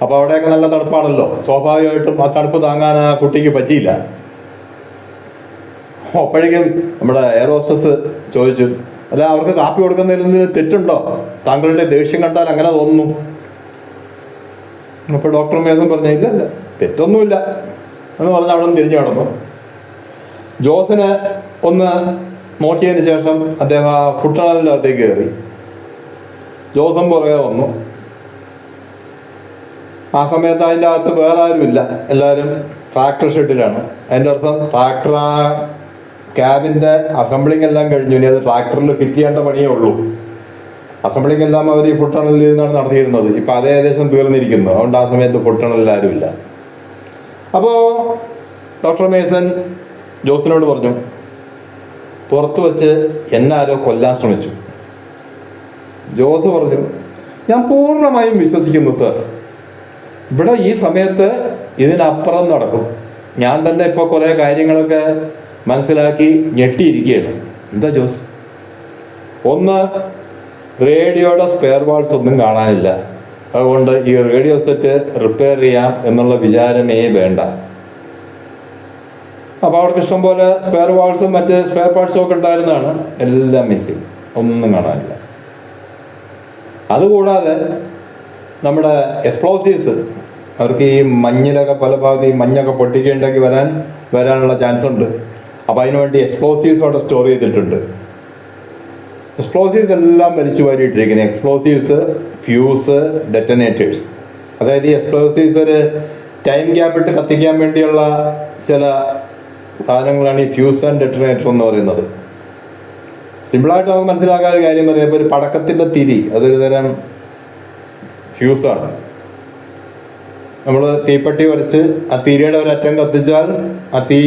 അപ്പോൾ അവിടെയൊക്കെ നല്ല തണുപ്പാണല്ലോ, സ്വാഭാവികമായിട്ടും ആ തണുപ്പ് താങ്ങാൻ ആ കുട്ടിക്ക് പറ്റിയില്ല. അപ്പോഴേക്കും നമ്മുടെ എയർ ഹോസ്റ്റസ് ചോദിച്ചു, അല്ല അവർക്ക് കാപ്പി കൊടുക്കുന്നതിൽ തെറ്റുണ്ടോ? താങ്കളുടെ ദേഷ്യം കണ്ടാൽ അങ്ങനെ തോന്നുന്നു. അപ്പോൾ ഡോക്ടർ മേസൻ പറഞ്ഞു, ഇല്ലല്ല തെറ്റൊന്നുമില്ല എന്ന് പറഞ്ഞ് അവിടെ നിന്ന് തിരിഞ്ഞു നടന്നു. ജോസിനെ ഒന്ന് നോക്കിയതിന് ശേഷം അദ്ദേഹം ആ ഫുഡ് ടണലിൻ്റെ അകത്തേക്ക് കയറി. ജോസും പുറകെ വന്നു. ആ സമയത്ത് അതിൻ്റെ അകത്ത് വേറെ ആരുമില്ല, എല്ലാവരും ട്രാക്ടർ ഷെഡിലാണ്. അതിൻ്റെ അർത്ഥം ട്രാക്ടർ ആ ക്യാബിൻ്റെ അസംബ്ലിംഗ് എല്ലാം കഴിഞ്ഞു. ഇനി അത് ട്രാക്ടറിൽ ഫിറ്റ് ചെയ്യേണ്ട പണിയേ ഉള്ളൂ. അസംബ്ലിംഗ് എല്ലാം അവർ ഈ ഫുഡ് ടണലിൽ നിന്നാണ് നടത്തിയിരുന്നത്. ഇപ്പം അത് ഏകദേശം തീർന്നിരിക്കുന്നു. അതുകൊണ്ട് ആ സമയത്ത് ഫുഡ് ടണലിൽ ആരുമില്ല. അപ്പോൾ ഡോക്ടർ മേസൻ ജോസിനോട് പറഞ്ഞു, പുറത്ത് വെച്ച് എന്നെ ആരോ കൊല്ലാൻ ശ്രമിച്ചു. ജോസ് പറഞ്ഞു, ഞാൻ പൂർണ്ണമായും വിശ്വസിക്കുന്നു സർ. ഇവിടെ ഈ സമയത്ത് ഇതിനപ്പുറം നടക്കും. ഞാൻ തന്നെ ഇപ്പോൾ കുറേ കാര്യങ്ങളൊക്കെ മനസ്സിലാക്കി ഞെട്ടിയിരിക്കുകയാണ്. എന്താ ജോസ്? ഒന്ന്, റേഡിയോയുടെ സ്പെയർ പാർട്സ് ഒന്നും കാണാനില്ല. അതുകൊണ്ട് ഈ റേഡിയോ സെറ്റ് റിപ്പയർ ചെയ്യാം എന്നുള്ള വിചാരമേ വേണ്ട. അപ്പോൾ അവർക്ക് ഇഷ്ടം പോലെ സ്പെയർ പാർട്സും മറ്റ് സ്പെയർ പാർട്സും ഒക്കെ ഉണ്ടായിരുന്നതാണ്. എല്ലാം മിസ്സിങ്, ഒന്നും കാണാനില്ല. അതുകൂടാതെ നമ്മുടെ എക്സ്പ്ലോസീവ്സ്, അവർക്ക് ഈ മഞ്ഞിലൊക്കെ പല ഭാഗത്ത് ഈ മഞ്ഞൊക്കെ പൊട്ടിക്കേണ്ടെങ്കിൽ വരാനുള്ള ചാൻസ് ഉണ്ട്. അപ്പോൾ അതിനുവേണ്ടി എക്സ്പ്ലോസീവ്സ് അവിടെ സ്റ്റോർ ചെയ്തിട്ടുണ്ട്. എക്സ്പ്ലോസീവ്സ് എല്ലാം വലിച്ചു വാരിയിട്ടിരിക്കുന്നത്. Explosives, fuse, ഡെറ്റനേറ്റേഴ്സ്. അതായത് ഈ എക്സ്പ്ലോസീവ്സ് ഒരു ടൈം ഗ്യാപ്പ് ഇട്ട് കത്തിക്കാൻ വേണ്ടിയുള്ള ചില സാധനങ്ങളാണ് ഈ ഫ്യൂസ് ആൻഡ് ഡെറ്റനേറ്റർ എന്ന് പറയുന്നത്. സിമ്പിളായിട്ട് നമുക്ക് മനസ്സിലാക്കാത്ത കാര്യം പറയുമ്പോൾ ഒരു പടക്കത്തിൻ്റെ തിരി, അതൊരു തരം ഫ്യൂസാണ്. നമ്മൾ തീപ്പെട്ടി വരച്ച് ആ തിരിയുടെ ഒരറ്റം കത്തിച്ചാൽ ആ തീ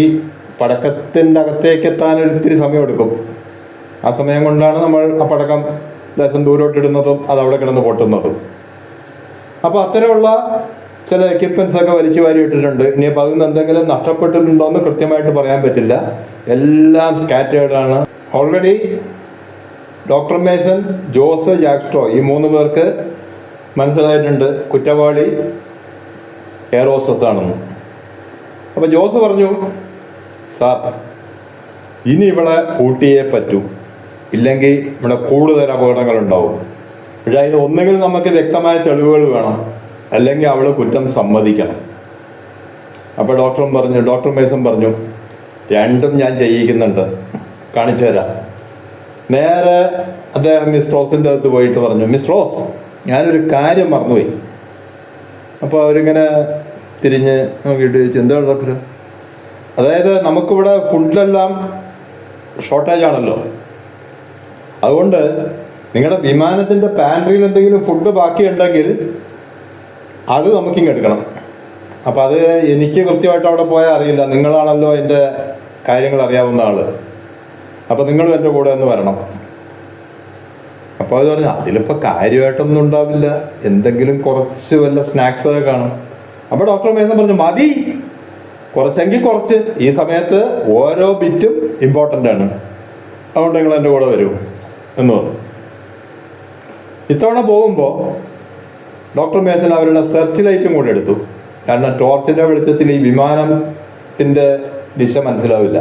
പടക്കത്തിൻ്റെ അകത്തേക്ക് എത്താൻ ഒത്തിരി സമയമെടുക്കും. ആ സമയം കൊണ്ടാണ് നമ്മൾ ആ പടക്കം ലേശം ദൂരോട്ടിടുന്നതും അതവിടെ കിടന്ന് പൊട്ടുന്നതും. അപ്പോൾ അത്തരമുള്ള ചില എക്യുപ്മെൻറ്റ്സ് ഒക്കെ വലിച്ചു വാരി ഇട്ടിട്ടുണ്ട്. ഇനിയിപ്പോൾ അതിൽ നിന്ന് എന്തെങ്കിലും നഷ്ടപ്പെട്ടിട്ടുണ്ടോ എന്ന് കൃത്യമായിട്ട് പറയാൻ പറ്റില്ല. എല്ലാം സ്കാറ്റേർഡാണ്. ഓൾറെഡി ഡോക്ടർ മേസൺ, ജോസ്, ജാക്സ്ട്രോ ഈ 3 പേർക്ക് മനസ്സിലായിട്ടുണ്ട് കുറ്റവാളി എയർ ഹോസ്റ്റസ് ആണെന്ന്. അപ്പോൾ ജോസ് പറഞ്ഞു, സാർ ഇനി ഇവിടെ കൂട്ടിയേ പറ്റൂ, ഇല്ലെങ്കിൽ ഇവിടെ കൂടുതൽ അപകടങ്ങളുണ്ടാവും. പക്ഷേ അതിന് ഒന്നുകിൽ നമുക്ക് വ്യക്തമായ തെളിവുകൾ വേണം, അല്ലെങ്കിൽ അവൾ കുറ്റം സമ്മതിക്കണം. അപ്പോൾ ഡോക്ടർ മേസൺ പറഞ്ഞു, രണ്ടും ഞാൻ ചെയ്യിക്കുന്നുണ്ട്, കാണിച്ചു തരാം. നേരെ അദ്ദേഹം മിസ് റോസിൻ്റെ അടുത്ത് പോയിട്ട് പറഞ്ഞു, മിസ് റോസ് ഞാനൊരു കാര്യം മറന്നുപോയി. അപ്പോൾ അവരിങ്ങനെ തിരിഞ്ഞ് നോക്കിയിട്ട് ചോദിച്ചു, എന്താണ് ഡോക്ടർ? അതായത് നമുക്കിവിടെ ഫുഡെല്ലാം ഷോർട്ടേജ് ആണല്ലോ, അതുകൊണ്ട് നിങ്ങളുടെ വിമാനത്തിൻ്റെ പാൻട്രിയിൽ എന്തെങ്കിലും ഫുഡ് ബാക്കിയുണ്ടെങ്കിൽ അത് നമുക്കിങ്ങ് എടുക്കണം. അപ്പോൾ അത് എനിക്ക് കൃത്യമായിട്ട് അവിടെ പോയാൽ അറിയില്ല, നിങ്ങളാണല്ലോ എൻ്റെ കാര്യങ്ങൾ അറിയാവുന്ന ആൾ, അപ്പോൾ നിങ്ങളും എൻ്റെ കൂടെ ഒന്ന് വരണം. അപ്പോൾ അത് പറഞ്ഞു, അതിലിപ്പോൾ കാര്യമായിട്ടൊന്നും ഉണ്ടാവില്ല, എന്തെങ്കിലും കുറച്ച് വല്ല സ്നാക്സൊക്കെ കാണും. അപ്പോൾ ഡോക്ടർ മേസൺ പറഞ്ഞു, മതി, കുറച്ചെങ്കിൽ കുറച്ച്, ഈ സമയത്ത് ഓരോ ബിറ്റും ഇമ്പോർട്ടൻ്റ് ആണ്, അതുകൊണ്ട് നിങ്ങൾ എൻ്റെ കൂടെ വരൂ എന്ന് പറഞ്ഞു. ഇത്തവണ പോകുമ്പോൾ ഡോക്ടർ മേസൺ അവരുടെ സെർച്ച് ലൈറ്റും കൂടെ എടുത്തു. കാരണം ടോർച്ചിൻ്റെ വെളിച്ചത്തിൽ ഈ വിമാനത്തിൻ്റെ ദിശ മനസ്സിലാവില്ല,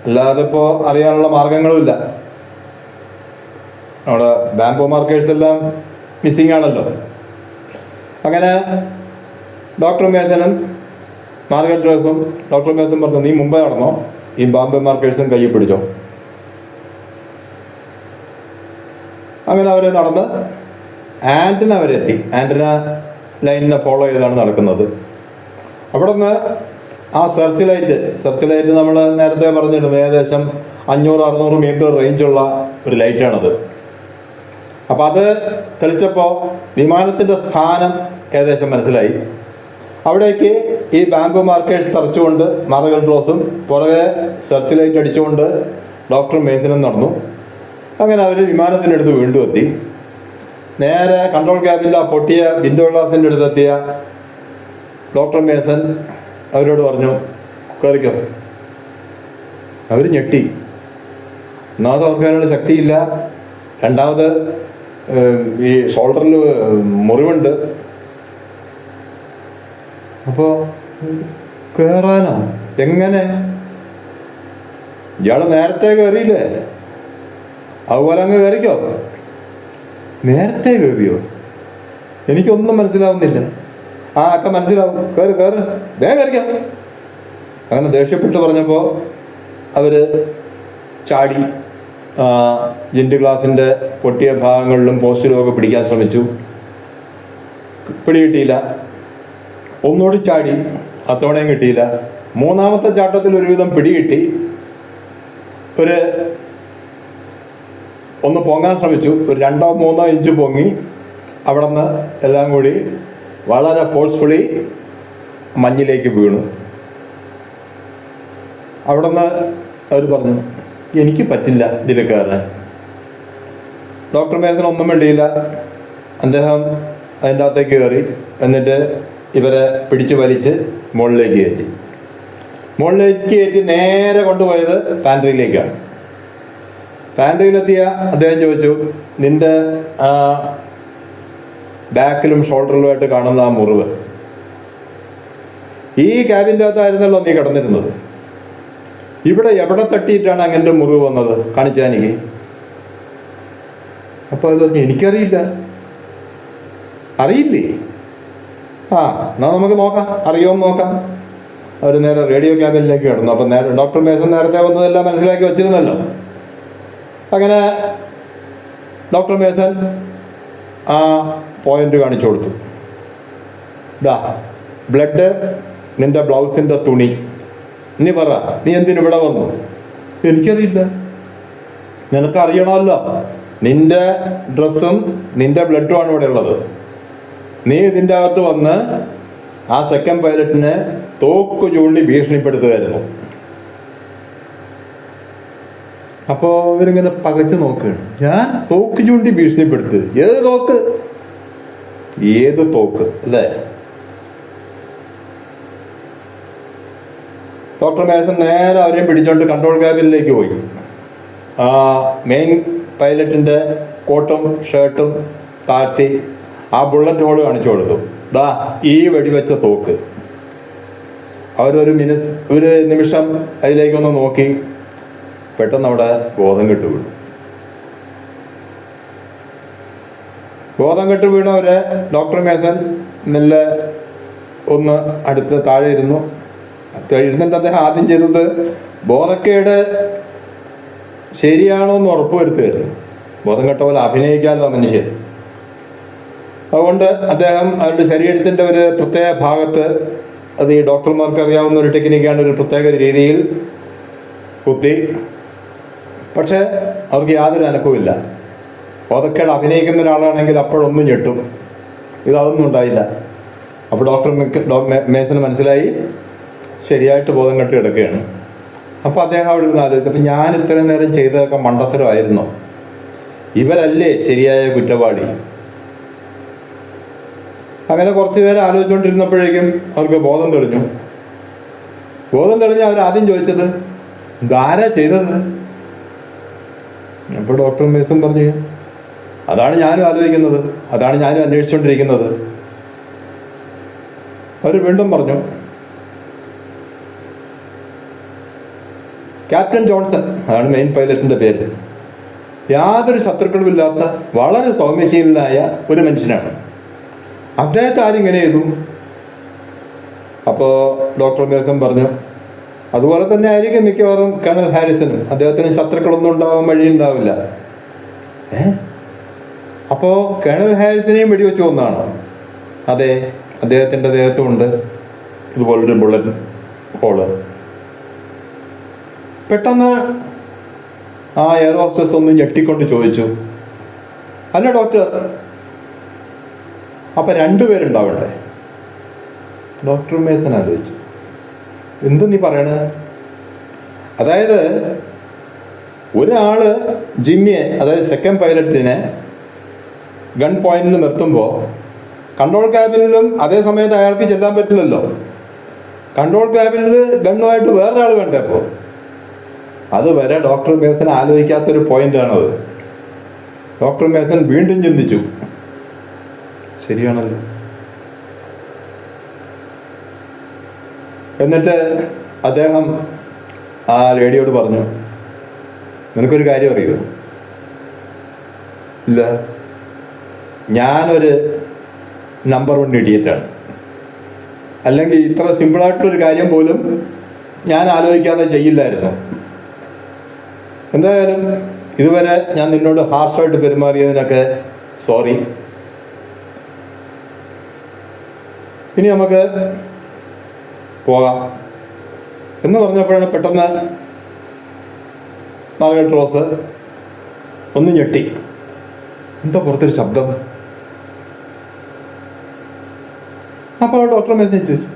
അല്ലാതെ ഇപ്പോൾ അറിയാനുള്ള മാർഗങ്ങളുമില്ല. നമ്മുടെ ബാംബോ മാർക്കേഴ്സ് എല്ലാം മിസ്സിങ് ആണല്ലോ. അങ്ങനെ ഡോക്ടർ മേസനും മാർഗരറ്റ് റോസും ഡോക്ടർ മേസൻ പറഞ്ഞു, നീ മുമ്പേ നടന്നോ, ഈ ബാംബോ മാർക്കേഴ്സും കയ്യിൽ പിടിച്ചോ. അങ്ങനെ അവർ നടന്ന് ആൻറ്റന വരെ എത്തി. ആൻറ്റന ലൈനിനെ ഫോളോ ചെയ്താണ് നടക്കുന്നത്. അവിടെ നിന്ന് ആ സെർച്ച് ലൈറ്റ് നമ്മൾ നേരത്തെ പറഞ്ഞിരുന്നു, ഏകദേശം 500-600 മീറ്റർ റേഞ്ചുള്ള ഒരു ലൈറ്റാണത്. അപ്പോൾ അത് തെളിച്ചപ്പോൾ വിമാനത്തിൻ്റെ സ്ഥാനം ഏകദേശം മനസ്സിലായി. അവിടേക്ക് ഈ ബാംബു മാർക്കേഴ്സ് തറച്ചുകൊണ്ട് മാർഗരറ്റ് റോസും പുറകെ സെർച്ച് ലൈറ്റ് അടിച്ചുകൊണ്ട് ഡോക്ടർ മേസനും നടന്നു. അങ്ങനെ അവർ വിമാനത്തിൻ്റെ അടുത്ത് വീണ്ടും എത്തി. നേരെ കൺട്രോൾ ക്യാബിൻ്റെ ആ പൊട്ടിയ വിൻഡോ ഗ്ലാസിൻ്റെ അടുത്തെത്തിയ ഡോക്ടർ മേസൻ അവരോട് പറഞ്ഞു, കയറിക്കോ. അവർ ഞെട്ടി. ഒന്നാമത് അവർക്ക് അതിനുള്ള ശക്തിയില്ല, രണ്ടാമത് ഈ ഷോൾഡറിൽ മുറിവുണ്ട്. അപ്പോൾ കയറാനോ, എങ്ങനെ? ഇയാൾ നേരത്തെ കയറിയില്ലേ, അതുപോലെ അങ്ങ് കയറിക്കോ. നേരത്തെ കയറിയോ? എനിക്കൊന്നും മനസ്സിലാവുന്നില്ല. ഒക്കെ മനസ്സിലാവും, കയറി വേഗം കയറിക്കാം. അങ്ങനെ ദേഷ്യപ്പെട്ട് പറഞ്ഞപ്പോൾ അവർ ചാടി ജിൻറ്റ് ഗ്ലാസിൻ്റെ പൊട്ടിയ ഭാഗങ്ങളിലും പോസ്റ്റിലും ഒക്കെ പിടിക്കാൻ ശ്രമിച്ചു. പിടികിട്ടിയില്ല. ഒന്നുകൂടി ചാടി, അത്തോണയും കിട്ടിയില്ല. മൂന്നാമത്തെ ചാട്ടത്തിൽ ഒരുവിധം പിടികിട്ടി. ഒന്ന് പൊങ്ങാൻ ശ്രമിച്ചു. ഒരു 2-3 ഇഞ്ച് പൊങ്ങി അവിടെ നിന്ന് എല്ലാം കൂടി വളരെ ഫോഴ്സ്ഫുള്ളി മഞ്ഞിലേക്ക് വീണു. അവിടെ നിന്ന് അവർ പറഞ്ഞു, എനിക്ക് പറ്റില്ല ഇതിൽ കയറാൻ. ഡോക്ടർ മേസൻ ഒന്നും വേണ്ടിയില്ല. അദ്ദേഹം അതിൻ്റെ അകത്തേക്ക് കയറി. എന്നിട്ട് ഇവരെ പിടിച്ച് വലിച്ച് മുകളിലേക്ക് കയറ്റി നേരെ കൊണ്ടുപോയത് പാൻട്രിയിലേക്കാണ്. പാൻട്രിയിലെത്തിയ അദ്ദേഹം ചോദിച്ചു, നിന്റെ ബാക്കിലും ഷോൾഡറിലുമായിട്ട് കാണുന്ന ആ മുറിവ് ഈ ക്യാബിൻ്റെ അകത്തായിരുന്നല്ലോ നീ കിടന്നിരുന്നത്, ഇവിടെ എവിടെ തട്ടിയിട്ടാണ് അങ്ങനത്തെ മുറിവ് വന്നത്, കാണിച്ചാൽ എനിക്ക്. അപ്പോൾ അത് പറഞ്ഞു, എനിക്കറിയില്ല. അറിയില്ലേ? എന്നാൽ നമുക്ക് നോക്കാം, അറിയുമോ നോക്കാം. അവർ നേരെ റേഡിയോ ക്യാബിനിലേക്ക് കിടന്നു. അപ്പം ഡോക്ടർ മേസൻ നേരത്തെ വന്നതെല്ലാം മനസ്സിലാക്കി വച്ചിരുന്നല്ലോ. അങ്ങനെ ഡോക്ടർ മേസൻ ആ പോയിന്റ് കാണിച്ചു കൊടുത്തു. ബ്ലഡ് നിന്റെ ബ്ലൗസിൻ്റെ തുണി, നീ പറ, നീ എന്തിനിവിടെ വന്നു? എനിക്കറിയില്ല. നിനക്കറിയണമല്ലോ, നിന്റെ ഡ്രസ്സും നിന്റെ ബ്ലഡുമാണ് ഇവിടെ ഉള്ളത്. നീ ഇതിൻ്റെ അകത്ത് വന്ന് ആ സെക്കൻഡ് പൈലറ്റിനെ തോക്ക് ചൂണ്ടി ഭീഷണിപ്പെടുത്തുമായിരുന്നു. അപ്പോൾ ഇവരിങ്ങനെ പകച്ച് നോക്കുകയാണ്. ഞാൻ തോക്ക് ചൂണ്ടി ഭീഷണിപ്പെടുത്ത്. ഏത് തോക്ക്? ഏത് തോക്ക് അല്ലേ? ഡോക്ടർ മേസൺ നേരെ അവരെയും പിടിച്ചോണ്ട് കൺട്രോൾ ക്യാബിനിലേക്ക് പോയി. ആ മെയിൻ പൈലറ്റിൻ്റെ കോട്ടും ഷർട്ടും താഴ്ത്തി ആ ബുള്ളറ്റ് ഹോൾ കാണിച്ചു കൊടുത്തു. ദാ ഈ വെടിവെച്ച തോക്ക്. ഒരു നിമിഷം അതിലേക്കൊന്ന് നോക്കി. പെട്ടെന്ന് അവിടെ ബോധം കെട്ട് വീണു. ബോധം കെട്ട് വീണവരെ ഡോക്ടർ മേസൺ മെല്ലെ ഒന്ന് അടുത്ത് താഴെ ഇരുന്നു. ഇരുന്നിട്ട് അദ്ദേഹം ആദ്യം ചെയ്തത് ബോധക്കേട് ശരിയാണോ എന്ന് ഉറപ്പുവരുത്തുകയായിരുന്നു. ബോധം കെട്ട പോലെ അഭിനയിക്കാമല്ലോ മനുഷ്യൻ. അതുകൊണ്ട് അദ്ദേഹം അവരുടെ ശരീരത്തിൻ്റെ ഒരു പ്രത്യേക ഭാഗത്ത്, അത് ഈ ഡോക്ടർമാർക്ക് അറിയാവുന്ന ഒരു ടെക്നിക്കാണ്, ഒരു പ്രത്യേക രീതിയിൽ കുത്തി. പക്ഷെ അവർക്ക് യാതൊരു അനക്കവുമില്ല. ബോധക്കേട് അഭിനയിക്കുന്ന ഒരാളാണെങ്കിൽ അപ്പോഴൊന്നും ഞെട്ടും. ഇതൊന്നും ഉണ്ടായില്ല. അപ്പോൾ ഡോക്ടർ മേസന് മനസ്സിലായി ശരിയായിട്ട് ബോധം കെട്ട് കിടക്കുകയാണ്. അപ്പോൾ അദ്ദേഹം അവിടെ ഇരുന്ന് ആലോചിച്ചു, അപ്പം ഞാൻ ഇത്രയും നേരം ചെയ്തതൊക്കെ മണ്ടത്തരമായിരുന്നോ? ഇവരല്ലേ ശരിയായ കുറ്റവാളി? അങ്ങനെ കുറച്ചു നേരം ആലോചിച്ചുകൊണ്ടിരുന്നപ്പോഴേക്കും അവർക്ക് ബോധം തെളിഞ്ഞു. ബോധം തെളിഞ്ഞ് അവരാദ്യം ചോദിച്ചത് ഇതാരാ ചെയ്തത്? അപ്പോൾ ഡോക്ടർ മേസൺ പറഞ്ഞു, അതാണ് ഞാനും ആലോചിക്കുന്നത്, അതാണ് ഞാനും അന്വേഷിച്ചുകൊണ്ടിരിക്കുന്നത്. അവർ വീണ്ടും പറഞ്ഞു, ക്യാപ്റ്റൻ ജോൺസൺ, അതാണ് മെയിൻ പൈലറ്റിൻ്റെ പേര്, യാതൊരു ശത്രുക്കളുമില്ലാത്ത വളരെ സൗമ്യശീലനായ ഒരു മനുഷ്യനാണ്. അദ്ദേഹത്തെ ആരിങ്ങനെ ചെയ്തു? അപ്പോൾ ഡോക്ടർ മേസൺ പറഞ്ഞു, അതുപോലെ തന്നെ ആയിരിക്കും മിക്കവാറും കേണൽ ഹാരിസനും. അദ്ദേഹത്തിന് ശത്രുക്കളൊന്നും ഉണ്ടാവാൻ വഴിയുണ്ടാവില്ല. അപ്പോൾ കേണൽ ഹാരിസനെയും വെടിവെച്ച് കൊന്നാണ്? അതെ, അദ്ദേഹത്തിൻ്റെ ദേഹത്തുമുണ്ട് ഇതുപോലൊരു ബുള്ളറ്റ് ഹോള്. പെട്ടെന്ന് ആ എയർ ഹോസ്റ്റസ് ഒന്ന് ഞെട്ടിക്കൊണ്ട് ചോദിച്ചു, അല്ല ഡോക്ടർ, അപ്പം രണ്ടുപേരുണ്ടാവണ്ടേ? ഡോക്ടർ മേസൺ ആലോചിച്ചു, എന്ത് നീ പറയണേ? അതായത് ഒരാള് ജിമ്മിയെ, അതായത് സെക്കൻഡ് പൈലറ്റിനെ ഗൺ പോയിന്റിൽ നിർത്തുമ്പോൾ കൺട്രോൾ ക്യാബിനിലും അതേ സമയത്ത് അയാൾക്ക് ചെല്ലാൻ പറ്റില്ലല്ലോ. കൺട്രോൾ ക്യാബിനിൽ ഗണ്ണുമായിട്ട് വേറൊരാൾ വേണ്ടേ? അപ്പോൾ അതുവരെ ഡോക്ടർ മേസൺ ആലോചിക്കാത്തൊരു പോയിന്റാണത്. ഡോക്ടർ മേസൺ വീണ്ടും ചിന്തിച്ചു, ശരിയാണല്ലോ. എന്നിട്ട് അദ്ദേഹം ആ ലേഡിയോട് പറഞ്ഞു, നിനക്കൊരു കാര്യം അറിയുമോ? ഇല്ല, ഞാനൊരു നമ്പർ 1 ഇഡിയറ്റാണ്. അല്ലെങ്കിൽ ഇത്ര സിമ്പിളായിട്ടൊരു കാര്യം പോലും ഞാൻ ആലോചിക്കാതെ ചെയ്യില്ലായിരുന്നു. എന്തായാലും ഇതുവരെ ഞാൻ നിന്നോട് ഹാർഷായിട്ട് പെരുമാറിയതിനൊക്കെ സോറി. ഇനി നമുക്ക് പോകാം എന്ന് പറഞ്ഞപ്പോഴാണ് പെട്ടെന്ന് മാർഗരറ്റ് റോസ് ഒന്ന് ഞെട്ടി. എന്താ പുറത്തൊരു ശബ്ദം? അപ്പോൾ ഡോക്ടർ മെസ്സേജ് ചോദിച്ചു,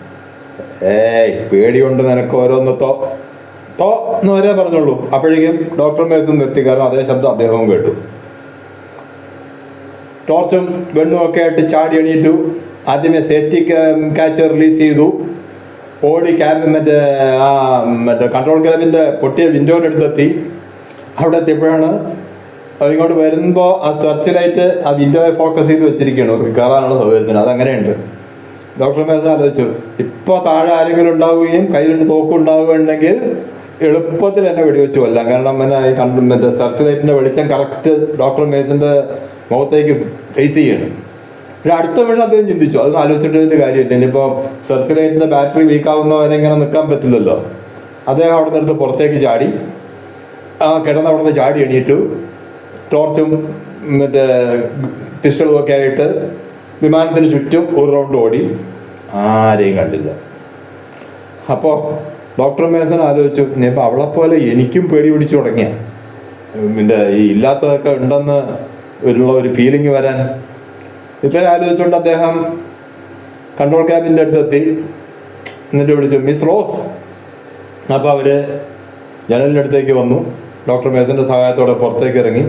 പേടിയുണ്ട് നിനക്ക്, ഓരോന്ന് തോ എന്ന് വരെ പറഞ്ഞോളൂ. അപ്പോഴേക്കും ഡോക്ടർ മേസൺ നിർത്തി, കാരണം അതേ ശബ്ദം അദ്ദേഹവും കേട്ടു. ടോർച്ചും ഗണ്ണും ഒക്കെ ആയിട്ട് ചാടി എണീറ്റു. ആദ്യമേ സേഫ്റ്റി ക്യാച്ച് റിലീസ് ചെയ്തു. ഓടി മറ്റേ കൺട്രോൾ ക്യാബിൻ്റെ പൊട്ടിയ വിൻഡോയുടെ അടുത്തെത്തി. അവിടെ എത്തിയപ്പോഴാണ് അവരിങ്ങോട്ട് വരുമ്പോൾ ആ സെർച്ച് ലൈറ്റ് ആ വിൻഡോയെ ഫോക്കസ് ചെയ്ത് വെച്ചിരിക്കുകയാണ്. അവർക്ക് കയറാനുള്ള സൗകര്യത്തിന്. അതങ്ങനെയുണ്ട്. ഡോക്ടർ മേസൺ ആലോചിച്ചു, ഇപ്പോൾ താഴെ ആരെങ്കിലും ഉണ്ടാവുകയും കയ്യിൽ തോക്കുണ്ടാവുകയുണ്ടെങ്കിൽ എളുപ്പത്തിൽ എന്നെ വെടിവെച്ച് കൊല്ലാം. കാരണം മറ്റേ സെർച്ച് ലൈറ്റിൻ്റെ വെളിച്ചം കറക്റ്റ് ഡോക്ടർ മേസൻ്റെ മുഖത്തേക്ക് ഫേസ് ചെയ്യണം. പക്ഷെ അടുത്ത നിമിഷം അദ്ദേഹം ചിന്തിച്ചു, അതൊന്നും ആലോചിച്ചിട്ടതിൻ്റെ കാര്യമില്ല. ഇനിയിപ്പോൾ സെർച്ച് ലൈറ്റിൻ്റെ ബാറ്ററി വീക്കാവുന്നവരെ ഇങ്ങനെ നിൽക്കാൻ പറ്റില്ലല്ലോ. അദ്ദേഹം അവിടെ നിന്നെടുത്ത് പുറത്തേക്ക് ചാടി, കിടന്ന് അവിടെ നിന്ന് ചാടി എണീറ്റു. ടോർച്ചും മറ്റേ പിസ്റ്റളും ഒക്കെ ആയിട്ട് വിമാനത്തിന് ചുറ്റും ഒരു റൗണ്ട് ഓടി. ആരെയും കണ്ടില്ല. അപ്പോൾ ഡോക്ടർ മേസൺ ആലോചിച്ചു, ഇനിയിപ്പോൾ അവളെപ്പോലെ എനിക്കും പേടി പിടിച്ചു തുടങ്ങിയ ഈ ഇല്ലാത്തതൊക്കെ ഉണ്ടെന്ന് ഉള്ള ഒരു ഫീലിംഗ് വരാൻ. ഇത്രയും ആലോചിച്ചുകൊണ്ട് അദ്ദേഹം കൺട്രോൾ ക്യാബിൻ്റെ അടുത്തെത്തി. എന്നിട്ട് വിളിച്ചു, മിസ് റോസ്. അപ്പോൾ അവർ ജനലിൻ്റെ അടുത്തേക്ക് വന്നു. ഡോക്ടർ മേസൻ്റെ സഹായത്തോടെ പുറത്തേക്ക് ഇറങ്ങി.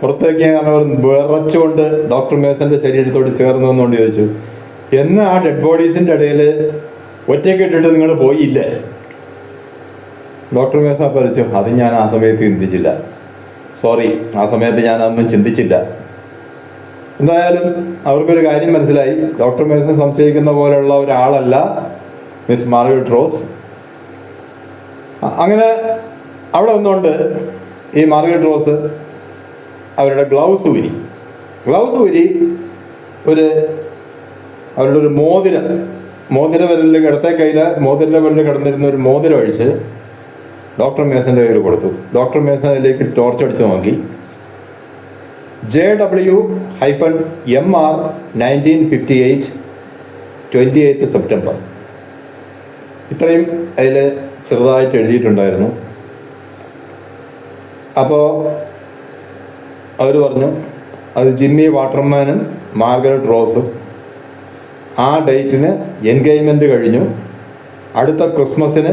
പുറത്തേക്ക് അവർ വിറച്ചുകൊണ്ട് ഡോക്ടർ മേസൻ്റെ ശരീരത്തോട് ചേർന്ന് നിന്നുകൊണ്ട് ചോദിച്ചു, എന്നെ ആ ഡെഡ് ബോഡീസിൻ്റെ ഇടയിൽ ഒറ്റയ്ക്ക് ഇട്ടിട്ട് നിങ്ങൾ പോയില്ലേ? ഡോക്ടർ മേസ പറഞ്ഞു, അത് ഞാൻ ആ സമയത്ത് ചിന്തിച്ചില്ല, സോറി, ആ സമയത്ത് ഞാൻ അതൊന്നും ചിന്തിച്ചില്ല. എന്തായാലും അവർക്കൊരു കാര്യം മനസ്സിലായി, ഡോക്ടർ മേസനെ സംശയിക്കുന്ന പോലെയുള്ള ഒരാളല്ല മിസ് മാർഗരറ്റ് റോസ്. അങ്ങനെ അവിടെ വന്നുകൊണ്ട് ഈ മാർഗരറ്റ് റോസ് അവരുടെ ഗ്ലൗസ് ഊരി അവരുടെ ഒരു മോതിര വിരലിൽ ഇടത്തെ കയ്യിൽ മോതിര വിരലിൽ കിടന്നിരുന്ന ഒരു മോതിരം അഴിച്ച് ഡോക്ടർ മേസൻ്റെ കയ്യിൽ കൊടുത്തു. ഡോക്ടർ മേസൻ അതിലേക്ക് ടോർച്ച് അടിച്ച് നോക്കി. JW-MR 1958 28 സെപ്റ്റംബർ, ഇത്രയും അതിൽ ചെറുതായിട്ട് എഴുതിയിട്ടുണ്ടായിരുന്നു. അപ്പോൾ അവർ പറഞ്ഞു, അത് ജിമ്മി വാട്ടർമാനും മാർഗരറ്റ് റോസും ആ ഡേറ്റിന് എൻഗേജ്മെൻ്റ് കഴിഞ്ഞു, അടുത്ത ക്രിസ്മസിന്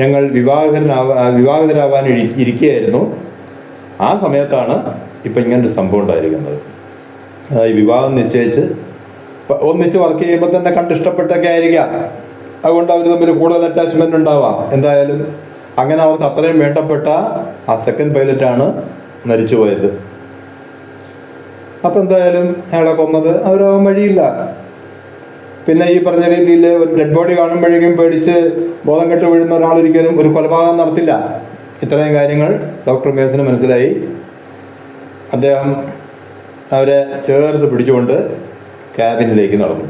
ഞങ്ങൾ വിവാഹിതരാവാൻ ഇരിക്കുകയായിരുന്നു. ആ സമയത്താണ് ഇപ്പം ഇങ്ങനൊരു സംഭവം ഉണ്ടായിരിക്കുന്നത്. ഈ വിവാഹം നിശ്ചയിച്ച് ഒന്നിച്ച് വർക്ക് ചെയ്യുമ്പോൾ തന്നെ കണ്ടിഷ്ടപ്പെട്ടൊക്കെ ആയിരിക്കാം, അതുകൊണ്ട് അവർ തമ്മിൽ കൂടുതൽ അറ്റാച്ച്മെൻ്റ് ഉണ്ടാവാം. എന്തായാലും അങ്ങനെ അവർക്ക് അത്രയും വേണ്ടപ്പെട്ട ആ സെക്കൻഡ് പൈലറ്റാണ് മരിച്ചു പോയത്. അപ്പം എന്തായാലും അയാളെ കൊന്നത് അവരാവാൻ വഴിയില്ല. പിന്നെ ഈ പറഞ്ഞ രീതിയിൽ ഒരു ഡെഡ് ബോഡി കാണുമ്പോഴേക്കും പേടിച്ച് ബോധം കെട്ട് വീഴുന്ന ഒരാളൊരിക്കലും ഒരു കൊലപാതകം നടത്തില്ല. ഇത്രയും കാര്യങ്ങൾ ഡോക്ടർ മേസന് മനസ്സിലായി. അദ്ദേഹം അവരെ ചേർത്ത് പിടിച്ചുകൊണ്ട് ക്യാബിനിലേക്ക് നടന്നു.